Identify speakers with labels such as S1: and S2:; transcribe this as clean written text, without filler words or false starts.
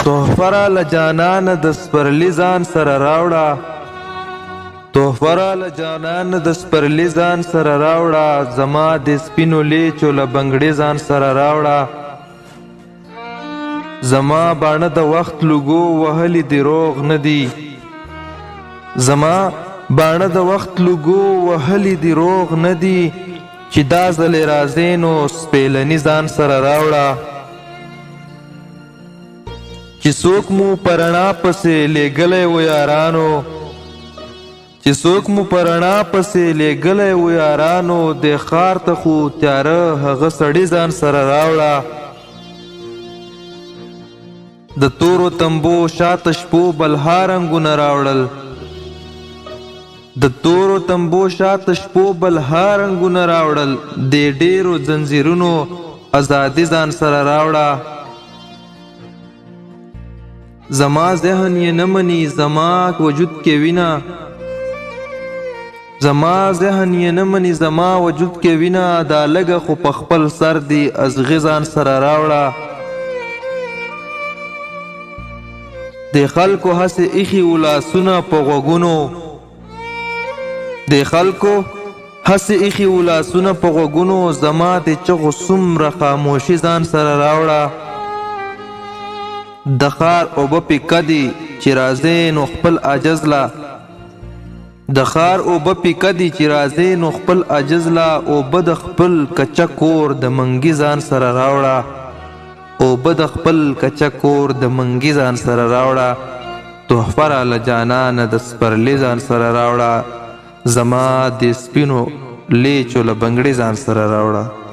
S1: تحفه را له جانانه د سپرلي ځان سره راوړه، تحفه را له جانانه د سپرلي ځان سره راوړه، زما د سپینو لیچو له بنګړي ځان سره راوړه. زما باڼه د وخت لوګو وهلي دي روغ نه دي، زما باڼه د وخت لوګو وهلي دي روغ نه دي، چې دا ځلې راځې نو سپېلني ځان سره راوړه. چې څوک مو په رڼا پسې لېږلی و یارانو، چې څوک مو په رڼا پسې لېږلی و یارانو، دې ښار ته خو تیاره هغه سړي ځان سره راوړه. د تورو تنبو شاته شپو بلها رنګونه راوړل، د تورو تنبو شاته شپو بلها رنګونه راوړل، د ډېرو ځنځیرونو ازادي ځان سره راوړه. زما ذهن یې نه مني زما وجود کې وینه، زما ذهن یې نه مني زما وجود کې وینه، دا لږه خو په خپل سر دی ازغي ځان سره راوړه. د خلکو هسې ایښي و لاسونه په غوږونو، د خلکو هسې ایښي و لاسونه په غوږونو، زما د چغو څومره خاموشي ځان سره راوړه. د ښار اوبه پیکه دي چې راځې نو خپل عجز لا، د ښار اوبه پیکه دي چې راځې نو خپل عجز لا، اوبه د خپل کچه کور د منګي ځان سره راوړه، اوبه د خپل کچه کور د منګي ځان سره راوړه. تحفه را له جانانه د سپرلي ځان سره راوړه، زما د سپینو لیچو له بنګړي ځان سره راوړه.